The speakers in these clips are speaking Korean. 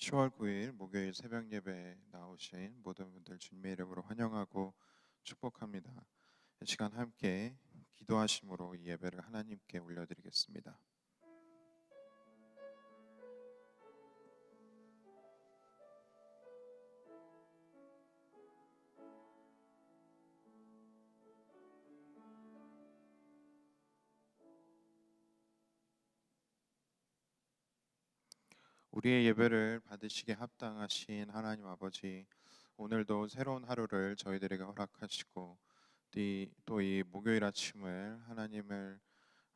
10월 9일 목요일 새벽 예배에 나오신 모든 분들 주님의 이름으로 환영하고 축복합니다. 이 시간 함께 기도하심으로 이 예배를 하나님께 올려드리겠습니다. 우리의 예배를 받으시기에 합당하신 하나님 아버지, 오늘도 새로운 하루를 저희들에게 허락하시고 또 이 목요일 아침을 하나님을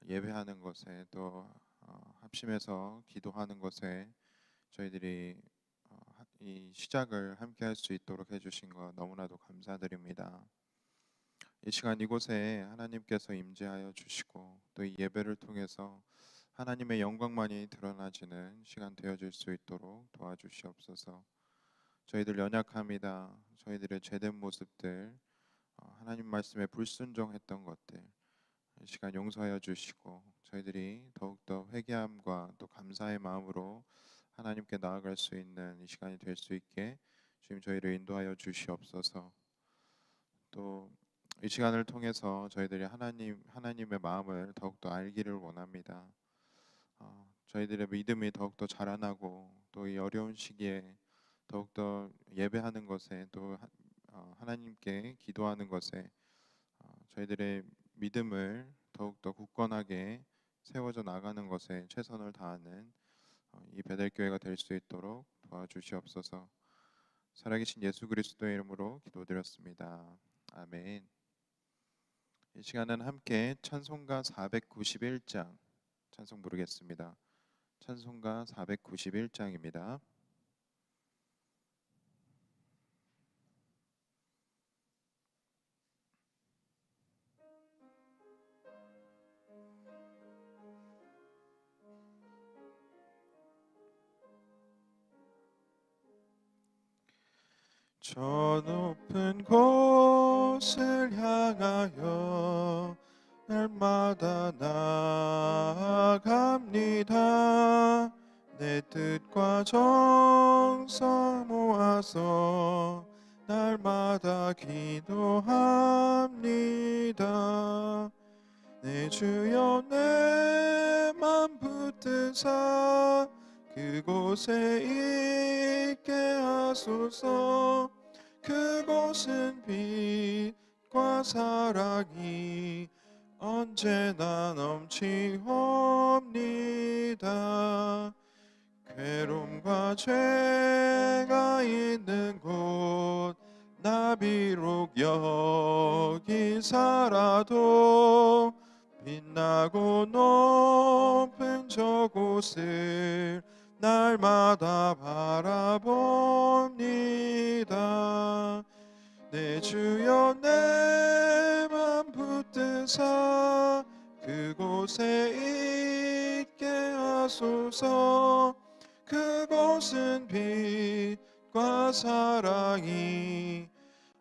예배하는 것에 또 합심해서 기도하는 것에 저희들이 이 시작을 함께 할 수 있도록 해주신 것 너무나도 감사드립니다. 이 시간 이곳에 하나님께서 임재하여 주시고 또 이 예배를 통해서 하나님의 영광만이 드러나지는 시간 되어질 수 있도록 도와주시옵소서. 저희들 연약합니다. 저희들의 죄된 모습들, 하나님 말씀에 불순종했던 것들 이 시간 용서하여 주시고 저희들이 더욱더 회개함과 또 감사의 마음으로 하나님께 나아갈 수 있는 이 시간이 될 수 있게 주님 저희를 인도하여 주시옵소서. 또 이 시간을 통해서 저희들이 하나님의 마음을 더욱더 알기를 원합니다. 저희들의 믿음이 더욱더 자라나고 또 이 어려운 시기에 더욱더 예배하는 것에 또 하나님께 기도하는 것에 저희들의 믿음을 더욱더 굳건하게 세워져 나가는 것에 최선을 다하는 이 베델교회가 될 수 있도록 도와주시옵소서. 살아계신 예수 그리스도의 이름으로 기도드렸습니다. 아멘. 이 시간은 함께 찬송가 491장 찬송 부르겠습니다. 찬송가 491장입니다. 저 높은 곳을 향하여 날마다 나아갑니다. 내 뜻과 정성 모아서 날마다 기도합니다. 내 주여 내 맘 붙드사 그곳에 있게 하소서. 그곳은 빛과 사랑이 언제나 넘치옵니다. 괴로움과 죄가 있는 곳 나 비록 여기 살아도 빛나고 높은 저곳을 날마다 바라봅니다. 내 주여 내 맘 붙드사 그곳에 있게 하소서. 그곳은 빛과 사랑이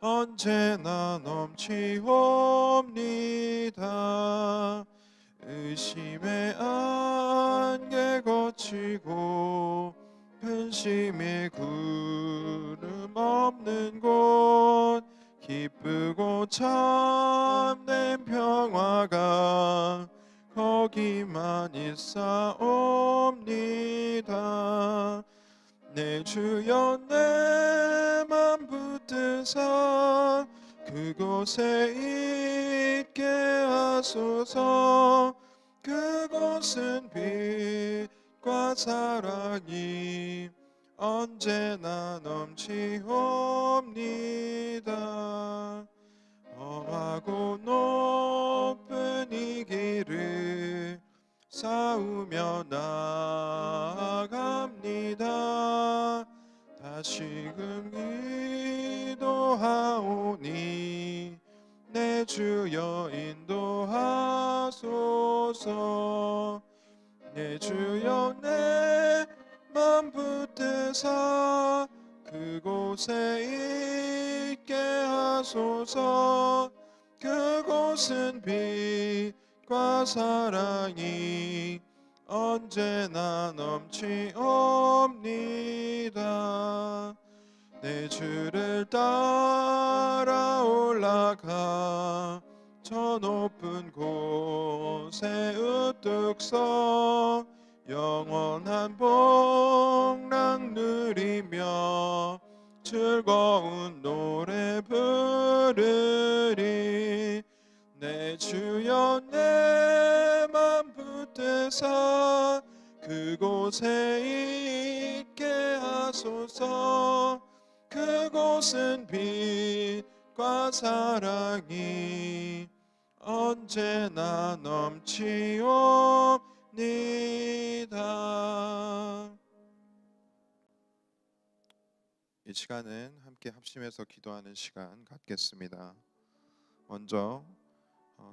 언제나 넘치옵니다. 의심의 안개 거치고 근심의 구름 없는 곳 기쁘고 참된 평화가 거기만 있사옵니다. 내 주여 내 맘 붙드사 그곳에 있게 하소서. 그곳은 빛과 사랑이 언제나 넘치옵니다. 험하고 높은 이 길을 싸우며 나아갑니다. 다시금 기도하오니 내 주여 인도하소서. 내 주여 내 맘 붙드사 그곳에 있게 하소서. 그곳은 빛과 사랑이 언제나 넘치옵니다. 내 주를 따라 올라가 저 높은 곳에 우뚝 서 영원한 복락 누리며 즐거운 노래 부르리. 내 주여 내 맘 붙드사 그곳에 있게 하소서. 그곳은 빛과 사랑이 언제나 넘치옵니다. 이 시간은 함께 합심해서 기도하는 시간 갖겠습니다. 먼저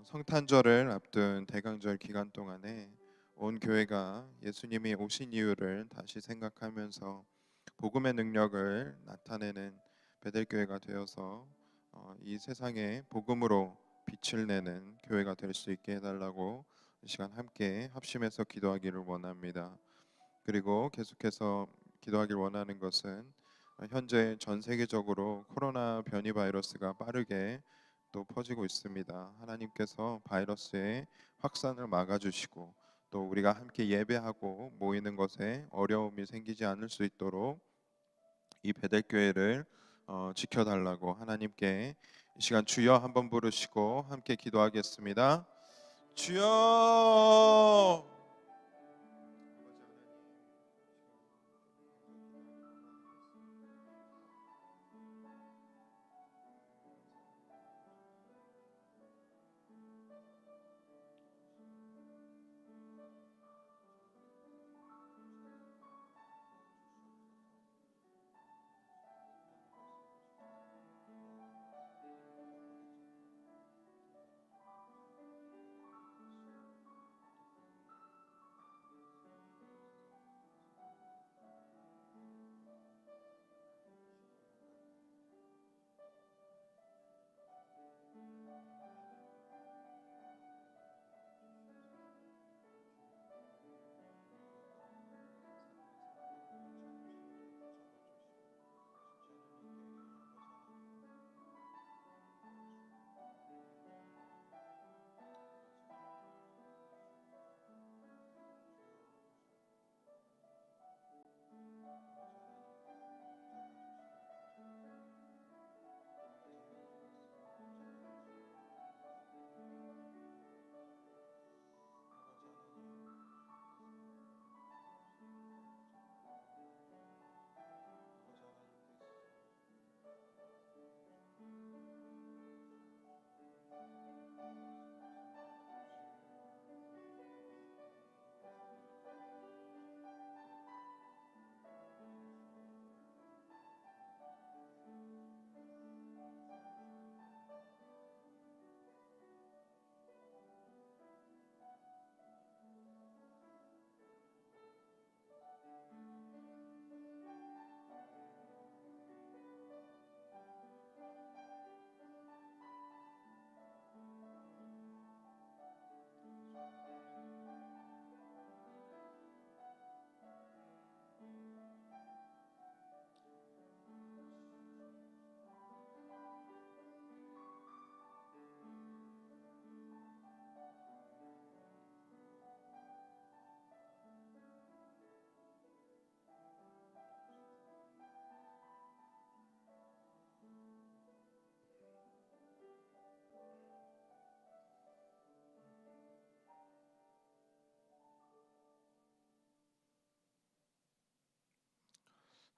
성탄절을 앞둔 대강절 기간 동안에 온 교회가 예수님이 오신 이유를 다시 생각하면서 복음의 능력을 나타내는 베델교회가 되어서 이 세상에 복음으로 빛을 내는 교회가 될 수 있게 해달라고 이 시간 함께 합심해서 기도하기를 원합니다. 그리고 계속해서 기도하길 원하는 것은 현재 전 세계적으로 코로나 변이 바이러스가 빠르게 또 퍼지고 있습니다. 하나님께서 바이러스의 확산을 막아주시고 또 우리가 함께 예배하고 모이는 것에 어려움이 생기지 않을 수 있도록 이 베델교회를 지켜달라고 하나님께 이 시간 주여 한번 부르시고 함께 기도하겠습니다. 주여.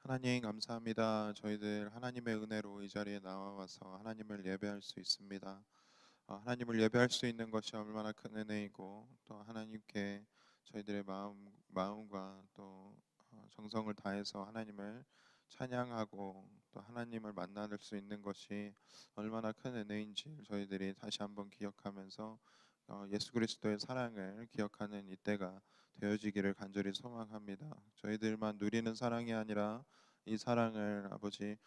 하나님 감사합니다. 저희들 하나님의 은혜로 이 자리에 나와서 하나님을 예배할 수 있습니다. 하나님을 예배할 수 있는 것이 얼마나 큰 은혜이고 또 하나님께 저희들의 마음과 또 정성을 다해서 하나님을 찬양하고 또 하나님을 만날 수 있는 것이 얼마나 큰 은혜인지 저희들이 다시 한번 기억하면서 예수 그리스도의 사랑을 기억하는 이때가 되어지기를 간절히 소망합니다. 저희들만 누리는 사랑이 아니라 이 사랑을 아버지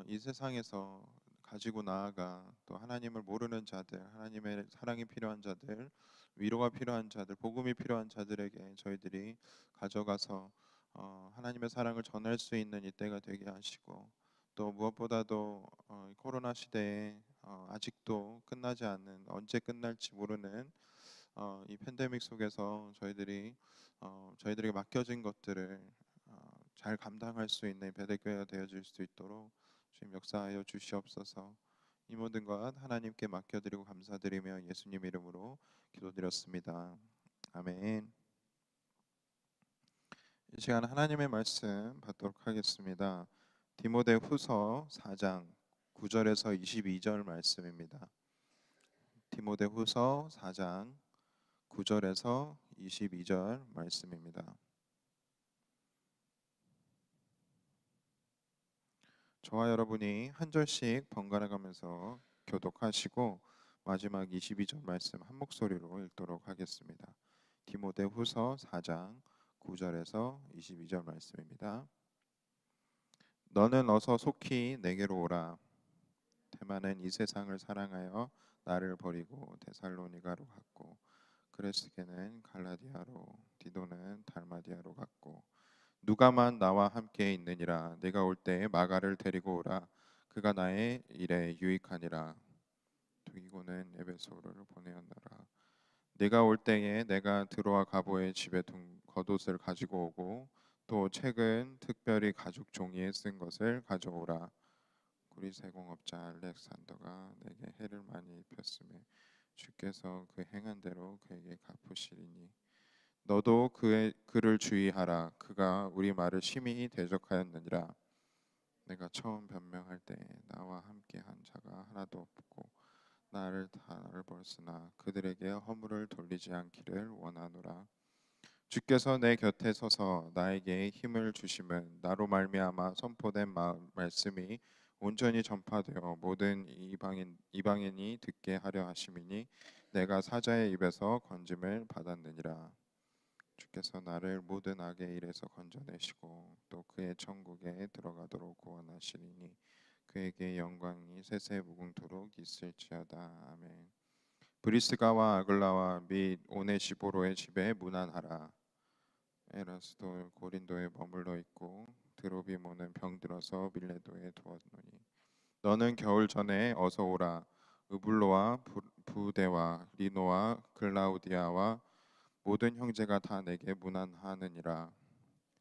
이 세상에서 가지고 나아가 또 하나님을 모르는 자들, 하나님의 사랑이 필요한 자들, 위로가 필요한 자들, 복음이 필요한 자들에게 저희들이 가져가서 하나님의 사랑을 전할 수 있는 이때가 되게 하시고, 또 무엇보다도 코로나 시대에 아직도 끝나지 않는, 언제 끝날지 모르는 이 팬데믹 속에서 저희들에게 맡겨진 것들을 잘 감당할 수 있는 베델교회가 되어질 수 있도록 주님 역사하여 주시옵소서. 이 모든 것 하나님께 맡겨드리고 감사드리며 예수님 이름으로 기도드렸습니다. 아멘. 이 시간 하나님의 말씀 받도록 하겠습니다. 디모데후서 4장 9절에서 22절 말씀입니다. 디모데후서 4장 9절에서 22절 말씀입니다. 저와 여러분이 한 절씩 번갈아 가면서 교독하시고 마지막 22절 말씀 한 목소리로 읽도록 하겠습니다. 디모데후서 4장 9절에서 22절 말씀입니다. 너는 어서 속히 내게로 오라. 대만은 이 세상을 사랑하여 나를 버리고 데살로니가로 갔고, 그레스게는 갈라디아로, 디도는 달마디아로 갔고, 누가만 나와 함께 있느니라. 내가 올 때에 마가를 데리고 오라. 그가 나의 일에 유익하니라. 두기고는 에베소를 보내었노라. 내가 올 때에 내가 드로아 가보의 집에 둔 겉옷을 가지고 오고, 또 책은 특별히 가죽 종이에 쓴 것을 가져오라. 구리 세공업자 알렉산더가 내게 해를 많이 입혔음에 주께서 그 행한 대로 그에게 갚으시리니, 너도 그를 주의하라. 그가 우리 말을 심히 대적하였느니라. 내가 처음 변명할 때 나와 함께한 자가 하나도 없고 나를 벌쓰나 그들에게 허물을 돌리지 않기를 원하노라. 주께서 내 곁에 서서 나에게 힘을 주심은 나로 말미암아 선포된 말씀이 온전히 전파되어 모든 이방인이 듣게 하려 하심이니, 내가 사자의 입에서 건짐을 받았느니라. 주께서 나를 모든 악의 일에서 건져내시고 또 그의 천국에 들어가도록 구원하시리니, 그에게 영광이 세세 무궁토록 있을지어다. 아멘. 브리스가와 아글라와 및 오네시보로의 집에 문안하라. 에라스도 고린도에 머물러 있고 드로비모는 병들어서 밀레도에 두었노니, 너는 겨울 전에 어서 오라. 으블로와 부데와 리노와 글라우디아와 모든 형제가 다 내게 문안하느니라.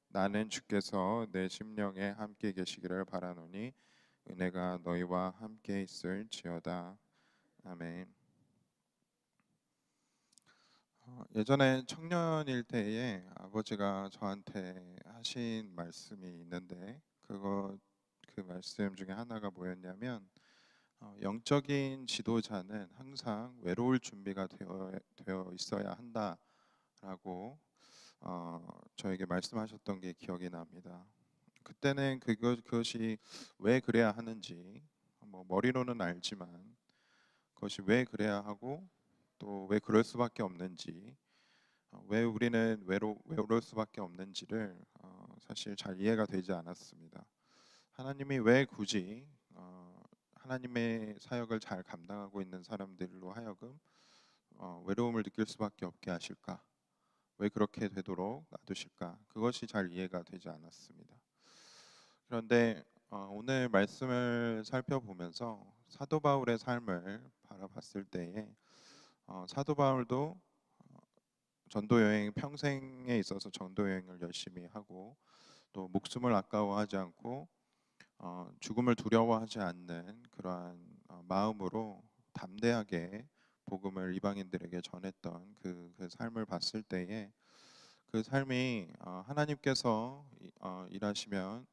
나는 주께서 내 심령에 함께 계시기를 바라노니 은혜가 너희와 함께 있을지어다. 아멘. 예전에 청년일 때에 아버지가 저한테 하신 말씀이 있는데, 그 말씀 중에 하나가 뭐였냐면, 영적인 지도자는 항상 외로울 준비가 되어 있어야 한다라고 저에게 말씀하셨던 게 기억이 납니다. 그때는 그것이 왜 그래야 하는지 머리로는 알지만, 그것이 왜 그래야 하고 또 왜 그럴 수밖에 없는지, 왜 우리는 외로울 수밖에 없는지를 사실 잘 이해가 되지 않았습니다. 하나님이 왜 굳이 하나님의 사역을 잘 감당하고 있는 사람들로 하여금 외로움을 느낄 수밖에 없게 하실까? 왜 그렇게 되도록 놔두실까? 그것이 잘 이해가 되지 않았습니다. 그런데 오늘 말씀을 살펴보면서 사도 바울의 삶을 바라봤을 때에 사도 바울도 전도 여행, 평생에 있어서 전도 여행을 열심히 하고 또 목숨을 아까워하지 않고 죽음을 두려워하지 않는 그러한 마음으로 담대하게 복음을 이방인들에게 전했던 그 삶을 봤을 때에, 그 삶이 하나님께서 일하시면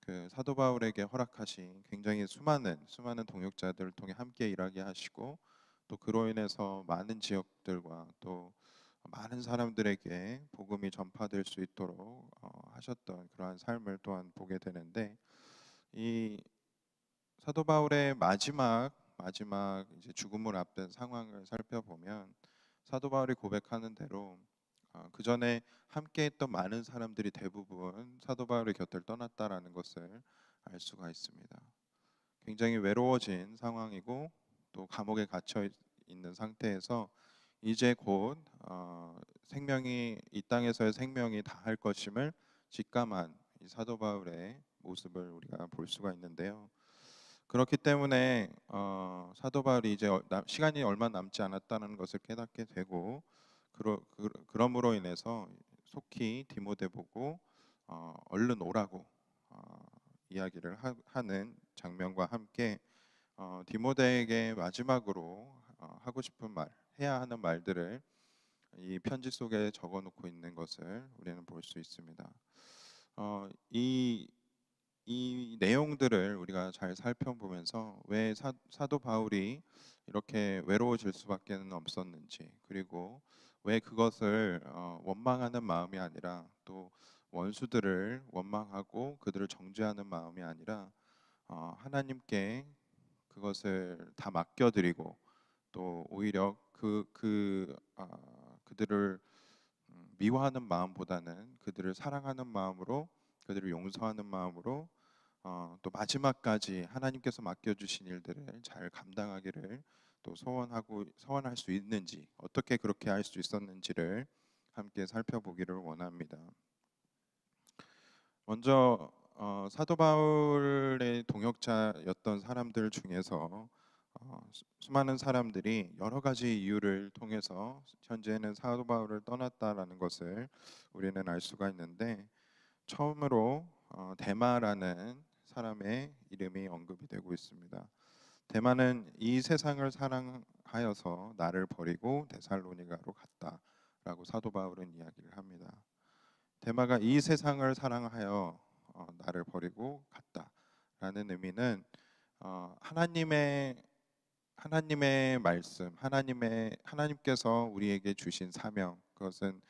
그 사도 바울에게 허락하신 굉장히 수많은 동역자들을 통해 함께 일하게 하시고, 또 그로 인해서 많은 지역들과 또 많은 사람들에게 복음이 전파될 수 있도록 하셨던 그러한 삶을 또한 보게 되는데, 이 사도 바울의 마지막 이제 죽음을 앞둔 상황을 살펴보면, 사도 바울이 고백하는 대로 그 전에 함께했던 많은 사람들이 대부분 사도 바울의 곁을 떠났다라는 것을 알 수가 있습니다. 굉장히 외로워진 상황이고 또 감옥에 갇혀 있는 상태에서 이제 곧 생명이 이 땅에서의 생명이 다할 것임을 직감한 이 사도 바울의 모습을 우리가 볼 수가 있는데요. 그렇기 때문에 사도 바울이 이제 시간이 얼마 남지 않았다는 것을 깨닫게 되고 그러므로 인해서 속히 디모데 보고 얼른 오라고 이야기를 하는 장면과 함께 디모데에게 마지막으로 하고 싶은 말, 해야 하는 말들을 이 편지 속에 적어놓고 있는 것을 우리는 볼 수 있습니다. 이 내용들을 우리가 잘 살펴보면서 왜 사도 바울이 이렇게 외로워질 수밖에 없었는지, 그리고 왜 그것을 원망하는 마음이 아니라 또 원수들을 원망하고 그들을 정죄하는 마음이 아니라 하나님께 그것을 다 맡겨드리고 또 오히려 그들을 미워하는 마음보다는 그들을 사랑하는 마음으로, 그들을 용서하는 마음으로 또 마지막까지 하나님께서 맡겨주신 일들을 잘 감당하기를 또 소원할 수 있는지, 어떻게 그렇게 할 수 있었는지를 함께 살펴보기를 원합니다. 먼저 사도 바울의 동역자였던 사람들 중에서 수많은 사람들이 여러 가지 이유를 통해서 현재는 사도 바울을 떠났다라는 것을 우리는 알 수가 있는데, 처음으로 데마라는 사람의 이름이 언급이 되고 있습니다. 데마는 이 세상을 사랑하여서 나를 버리고 데살로니가로 갔다라고 사도 바울은 이야기를 합니다. 데마가 이 세상을 사랑하여 나를 버리고 갔다라는 의미는 하나님의 말씀, 하나님께서 우리에게 주신 사명, 그것은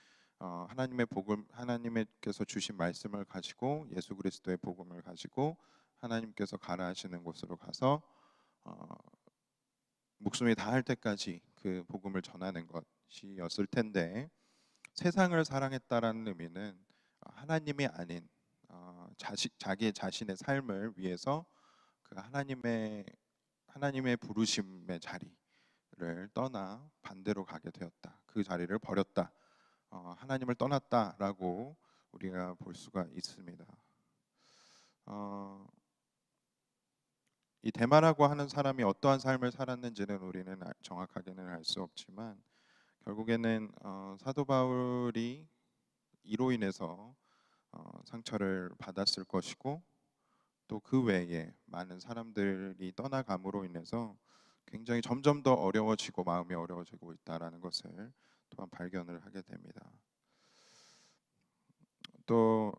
하나님께서 주신 말씀을 가지고 예수 그리스도의 복음을 가지고 하나님께서 가라 하시는 곳으로 가서 목숨이 다할 때까지 그 복음을 전하는 것이었을 텐데, 세상을 사랑했다라는 의미는 하나님이 아닌 자기 자신의 삶을 위해서 그 하나님의 부르심의 자리를 떠나 반대로 가게 되었다. 그 자리를 버렸다. 하나님을 떠났다라고 우리가 볼 수가 있습니다. 이 데마라고 하는 사람이 어떠한 삶을 살았는지는 우리는 정확하게는 알 수 없지만, 결국에는 사도 바울이 이로 인해서 상처를 받았을 것이고, 또 그 외에 많은 사람들이 떠나감으로 인해서 굉장히 점점 더 어려워지고 마음이 어려워지고 있다라는 것을 또한 발견을 하게 됩니다. 또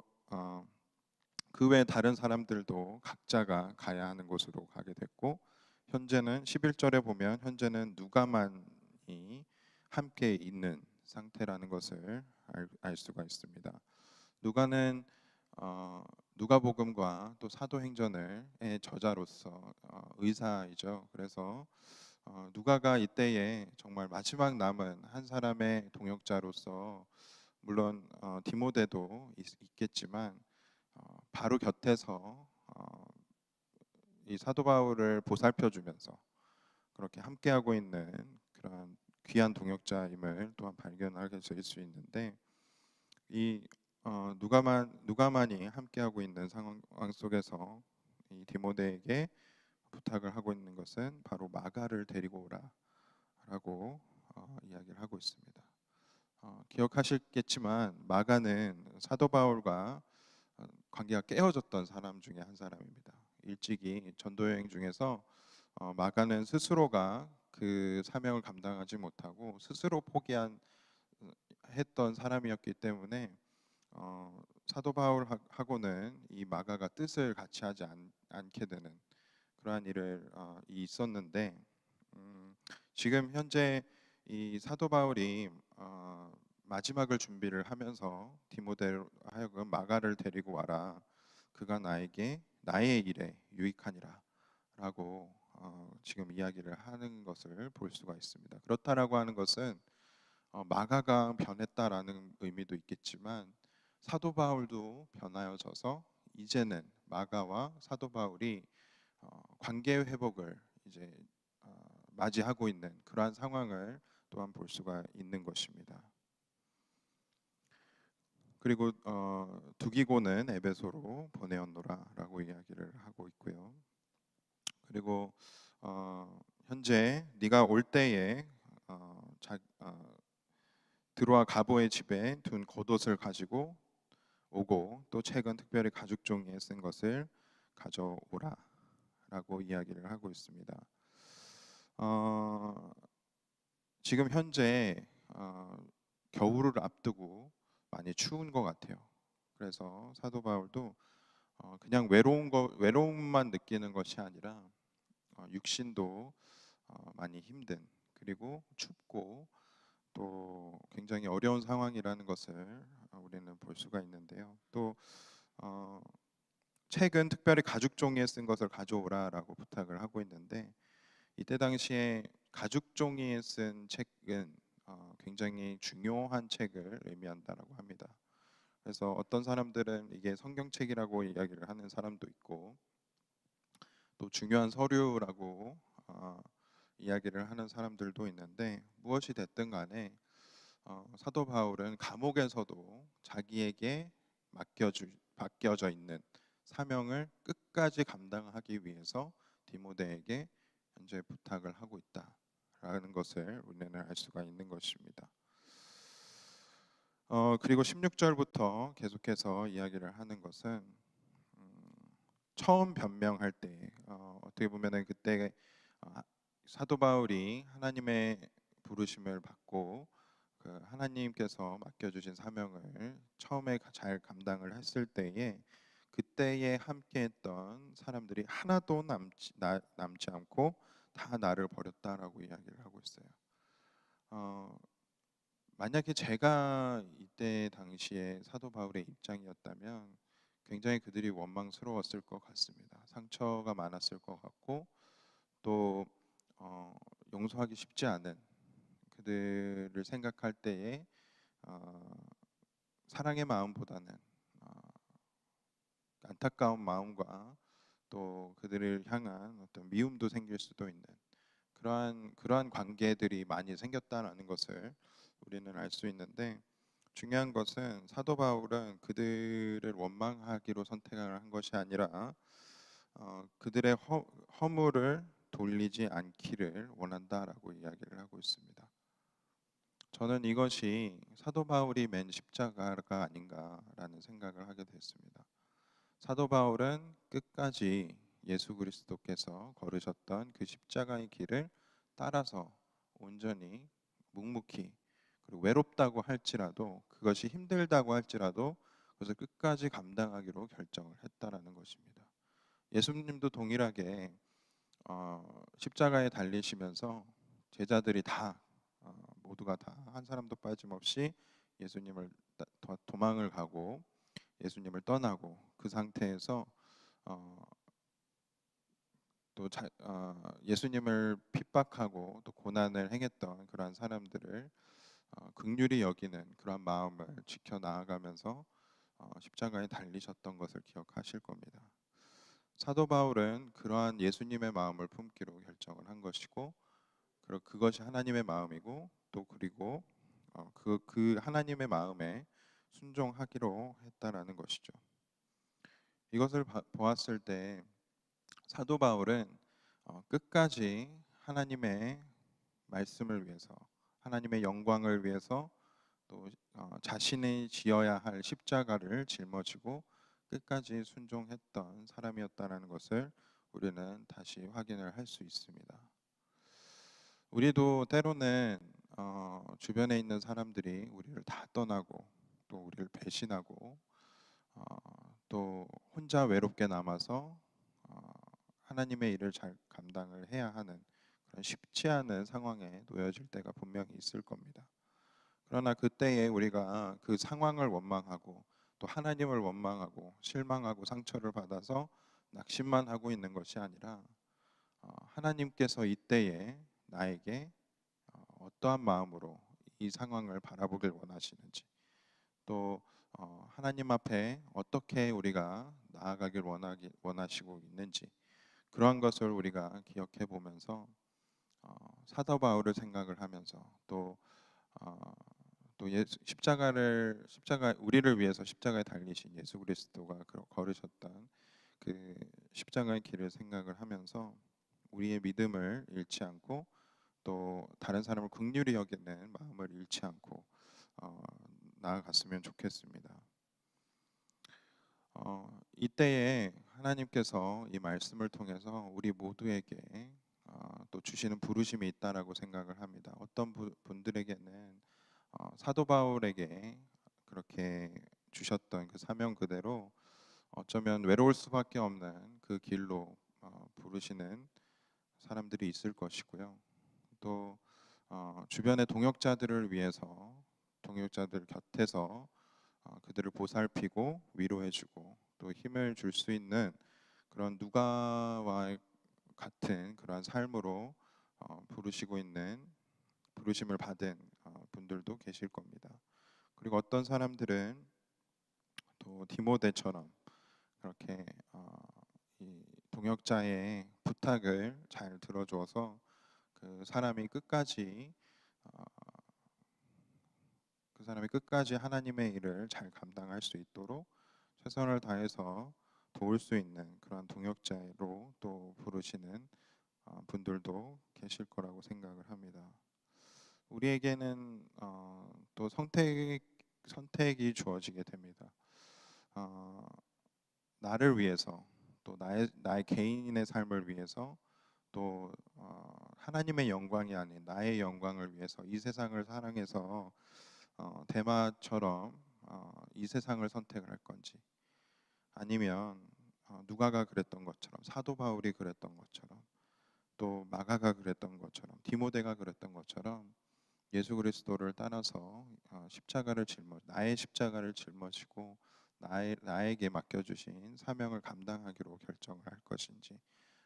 그 외 다른 사람들도 각자가 가야 하는 곳으로 가게 됐고, 현재는 11절에 보면 현재는 누가만이 함께 있는 상태라는 것을 알 수가 있습니다. 누가는 누가복음과 또 사도행전의 저자로서 의사이죠. 그래서 누가가 이때에 정말 마지막 남은 한 사람의 동역자로서, 물론 디모데도 있겠지만 바로 곁에서 이 사도 바울을 보살펴주면서 그렇게 함께하고 있는 그런 귀한 동역자임을 또한 발견하게 될 수 있는데, 이 누가만이 함께하고 있는 상황 속에서 이 디모데에게 부탁을 하고 있는 것은 바로 마가를 데리고 오라라고 이야기를 하고 있습니다. 기억하시겠지만 마가는 사도 바울과 관계가 깨어졌던 사람 중에 한 사람입니다. 일찍이 전도 여행 중에서 마가는 스스로가 그 사명을 감당하지 못하고 스스로 했던 사람이었기 때문에 사도 바울하고는 이 마가가 뜻을 같이 하지 않게 되는 그러한 일을 있었는데, 지금 현재 이 사도 바울이 마지막을 준비를 하면서 디모데로 하여금 마가를 데리고 와라. 그가 나의 일에 유익하니라라고 지금 이야기를 하는 것을 볼 수가 있습니다. 그렇다라고 하는 것은 마가가 변했다라는 의미도 있겠지만 사도 바울도 변하여져서 이제는 마가와 사도 바울이 관계 회복을 이제 맞이하고 있는 그러한 상황을 또 또한 볼 수가 있는 것입니다. 그리고 두기고는 에베소로 보내었노라라고 이야기를 하고 있고요. 그리고 현재 네가 올 때에 드로아 가보의 집에 둔 겉옷을 가지고 오고 또 책은 특별히 가죽 종이에 쓴 것을 가져오라라고 이야기를 하고 있습니다. 지금 현재 겨울을 앞두고 많이 추운 것 같아요. 그래서 사도 바울도 그냥 외로움만 느끼는 것이 아니라 육신도 많이 힘든, 그리고 춥고 또 굉장히 어려운 상황이라는 것을 우리는 볼 수가 있는데요. 또 책은 특별히 가죽 종이에 쓴 것을 가져오라라고 부탁을 하고 있는데, 이때 당시에 가죽 종이에 쓴 책은 굉장히 중요한 책을 의미한다라고 합니다. 그래서 어떤 사람들은 이게 성경책이라고 이야기를 하는 사람도 있고, 또 중요한 서류라고 이야기를 하는 사람들도 있는데, 무엇이 됐든 간에 사도 바울은 감옥에서도 자기에게 맡겨져 있는 사명을 끝까지 감당하기 위해서 디모데에게 현재 부탁을 하고 있다라는 것을 우리는 알 수가 있는 것입니다. 그리고 16절부터 계속해서 이야기를 하는 것은 처음 변명할 때 어떻게 보면은 그때 사도 바울이 하나님의 부르심을 받고 그 하나님께서 맡겨주신 사명을 처음에 잘 감당을 했을 때에, 그때에 함께했던 사람들이 하나도 남지 않고 다 나를 버렸다라고 이야기를 하고 있어요. 만약에 제가 이때 당시에 사도 바울의 입장이었다면 굉장히 그들이 원망스러웠을 것 같습니다. 상처가 많았을 것 같고, 또 용서하기 쉽지 않은 그들을 생각할 때에 사랑의 마음보다는 안타까운 마음과 또 그들을 향한 어떤 미움도 생길 수도 있는 그러한 관계들이 많이 생겼다라는 것을 우리는 알 수 있는데, 중요한 것은 사도 바울은 그들을 원망하기로 선택을 한 것이 아니라 그들의 허물을 돌리지 않기를 원한다라고 이야기를 하고 있습니다. 저는 이것이 사도 바울이 맨 십자가가 아닌가라는 생각을 하게 됐습니다. 사도 바울은 끝까지 예수 그리스도께서 걸으셨던 그 십자가의 길을 따라서 온전히 묵묵히, 그리고 외롭다고 할지라도, 그것이 힘들다고 할지라도 그것을 끝까지 감당하기로 결정을 했다라는 것입니다. 예수님도 동일하게 십자가에 달리시면서 제자들이 다 모두가 다 한 사람도 빠짐없이 예수님을 도망을 가고 예수님을 떠나고, 그 상태에서 예수님을 핍박하고 또 고난을 행했던 그러한 사람들을 긍휼히 여기는 그러한 마음을 지켜 나아가면서 십자가에 달리셨던 것을 기억하실 겁니다. 사도 바울은 그러한 예수님의 마음을 품기로 결정을 한 것이고, 그리고 그것이 하나님의 마음이고, 또 그리고 그 하나님의 마음에 순종하기로 했다라는 것이죠. 이것을 보았을 때 사도 바울은 끝까지 하나님의 말씀을 위해서, 하나님의 영광을 위해서, 또 자신이 지어야 할 십자가를 짊어지고 끝까지 순종했던 사람이었다는 것을 우리는 다시 확인을 할 수 있습니다. 우리도 때로는 주변에 있는 사람들이 우리를 다 떠나고 또 우리를 배신하고 또 혼자 외롭게 남아서 하나님의 일을 잘 감당을 해야 하는 그런 쉽지 않은 상황에 놓여질 때가 분명히 있을 겁니다. 그러나 그때에 우리가 그 상황을 원망하고 또 하나님을 원망하고 실망하고 상처를 받아서 낙심만 하고 있는 것이 아니라 하나님께서 이때에 나에게 어떠한 마음으로 이 상황을 바라보길 원하시는지, 또 하나님 앞에 어떻게 우리가 나아가길 원하시고 있는지, 그러한 것을 우리가 기억해 보면서 사도 바울을 생각을 하면서 또 십자가 우리를 위해서 십자가에 달리신 예수 그리스도가 걸으셨던 그 십자가의 길을 생각을 하면서 우리의 믿음을 잃지 않고 또 다른 사람을 긍휼히 여기는 마음을 잃지 않고 어, 나아갔으면 좋겠습니다. 이때에 하나님께서 이 말씀을 통해서 우리 모두에게 또 주시는 부르심이 있다라고 생각을 합니다. 어떤 분들에게는 사도 바울에게 그렇게 주셨던 그 사명 그대로 어쩌면 외로울 수밖에 없는 그 길로 부르시는 사람들이 있을 것이고요. 또 주변의 동역자들을 위해서 동역자들 곁에서 그들을 보살피고 위로해주고 또 힘을 줄 수 있는 그런 누가와 같은 그러한 삶으로 부르시고 있는 부르심을 받은 분들도 계실 겁니다. 그리고 어떤 사람들은 또 디모데처럼 그렇게 이 동역자의 부탁을 잘 들어줘서 그 사람이 끝까지 어, 그 사람이 끝까지 하나님의 일을 잘 감당할 수 있도록 최선을 다해서 도울 수 있는 그런 동역자로 또 부르시는 분들도 계실 거라고 생각을 합니다. 우리에게는 또 선택이 주어지게 됩니다. 어, 나를 위해서 또 나의 개인의 삶을 위해서 또 하나님의 영광이 아닌 나의 영광을 위해서 이 세상을 사랑해서 대마처럼 이 세상을 선택을 할 건지 아니면 누가가 그랬던 것처럼 사도 바울이 그랬던 것처럼 또 마가가 그랬던 것처럼 디모데가 그랬던 것처럼 예수 그리스도를 따라서 나의 십자가를 짊어지고 나에게 맡겨주신 사명을 감당하기로 결정을 할 것인지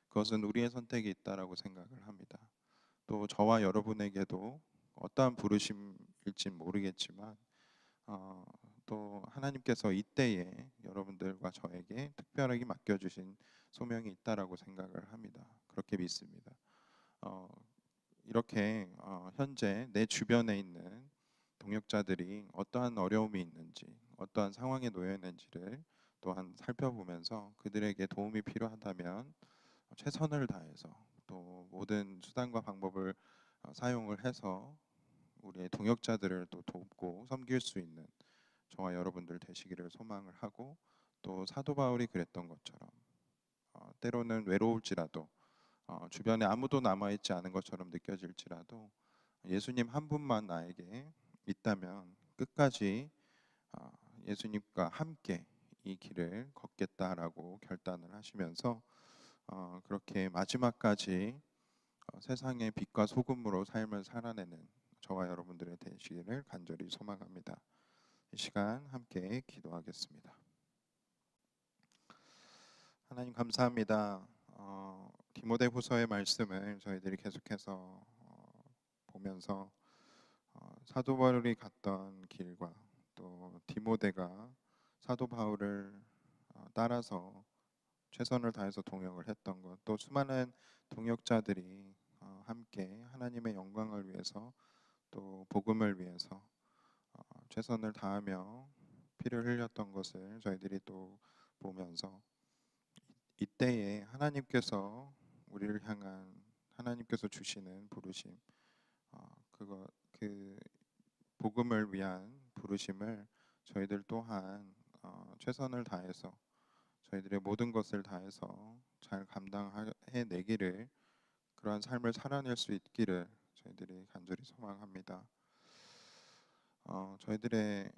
그것은 우리의 선택이 있다라고 생각을 합니다. 또 저와 여러분에게도 어떠한 부르심일진 모르겠지만 또 하나님께서 이때에 여러분들과 저에게 특별하게 맡겨주신 소명이 있다라고 생각을 합니다. 그렇게 믿습니다. 어, 이렇게 현재 내 주변에 있는 동역자들이 어떠한 어려움이 있는지 어떠한 상황에 놓여 있는지를 또한 살펴보면서 그들에게 도움이 필요하다면 최선을 다해서 또 모든 수단과 방법을 사용을 해서 우리의 동역자들을 또 돕고 섬길 수 있는 저와 여러분들 되시기를 소망을 하고 또 사도 바울이 그랬던 것처럼 때로는 외로울지라도 주변에 아무도 남아있지 않은 것처럼 느껴질지라도 예수님 한 분만 나에게 있다면 끝까지 어, 예수님과 함께 이 길을 걷겠다라고 결단을 하시면서 그렇게 마지막까지 세상의 빛과 소금으로 삶을 살아내는 저와 여러분들의 되시기를 간절히 소망합니다. 이 시간 함께 기도하겠습니다. 하나님 감사합니다. 디모데후서의 말씀을 저희들이 계속해서 보면서 사도 바울이 갔던 길과 또 디모데가 사도 바울을 따라서 최선을 다해서 동역을 했던 것, 또 수많은 동역자들이 함께 하나님의 영광을 위해서 또 복음을 위해서 최선을 다하며 피를 흘렸던 것을 저희들이 또 보면서 이때에 우리를 향한 하나님께서 주시는 부르심, 그 복음을 위한 부르심을 저희들 또한 최선을 다해서 저희들의 모든 것을 다해서 잘 감당해 내기를 그러한 삶을 살아낼 수 있기를 저희들이 간절히 소망합니다. 저희들의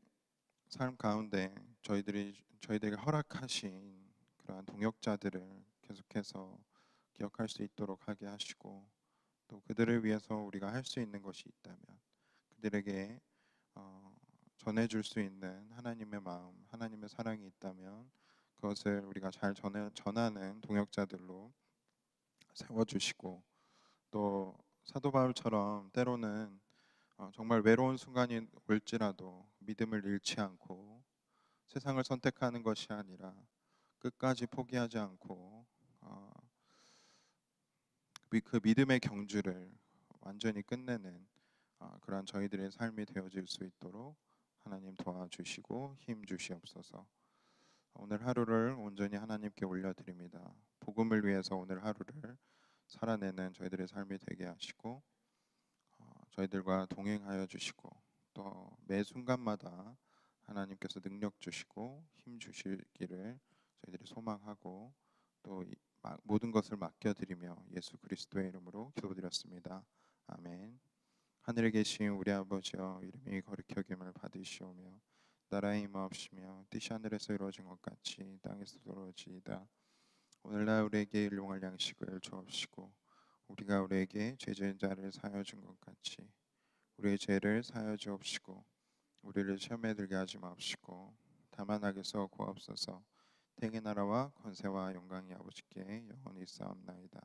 삶 가운데 저희들에게 허락하신 그러한 동역자들을 계속해서 기억할 수 있도록 하게 하시고 또 그들을 위해서 우리가 할 수 있는 것이 있다면 그들에게 전해줄 수 있는 하나님의 마음, 하나님의 사랑이 있다면 그것을 우리가 잘 전하는 동역자들로 세워주시고 또 사도 바울처럼 때로는 정말 외로운 순간이 올지라도 믿음을 잃지 않고 세상을 선택하는 것이 아니라 끝까지 포기하지 않고 그 믿음의 경주를 완전히 끝내는 그러한 저희들의 삶이 되어질 수 있도록 하나님 도와주시고 힘 주시옵소서. 오늘 하루를 온전히 하나님께 올려드립니다. 복음을 위해서 오늘 하루를 살아내는 저희들의 삶이 되게 하시고 저희들과 동행하여 주시고 또 매 순간마다 하나님께서 능력 주시고 힘 주시기를 저희들이 소망하고 또 모든 것을 맡겨드리며 예수 그리스도의 이름으로 기도드렸습니다. 아멘. 하늘에 계신 우리 아버지여, 이름이 거룩히 여김을 받으시오며 나라의 임하옵시며 뜻이 하늘에서 이루어진 것 같이 땅에서도 이루어지이다. 오늘날 우리에게 일용할 양식을 주옵시고 우리가 우리에게 죄 지은 자를 사하여 준 것 같이 우리의 죄를 사하여 주옵시고 우리를 시험에 들게 하지 마옵시고 다만 악에서 구하옵소서.天의 나라와 권세와 영광이 아버지께 영원히 있사옵나이다.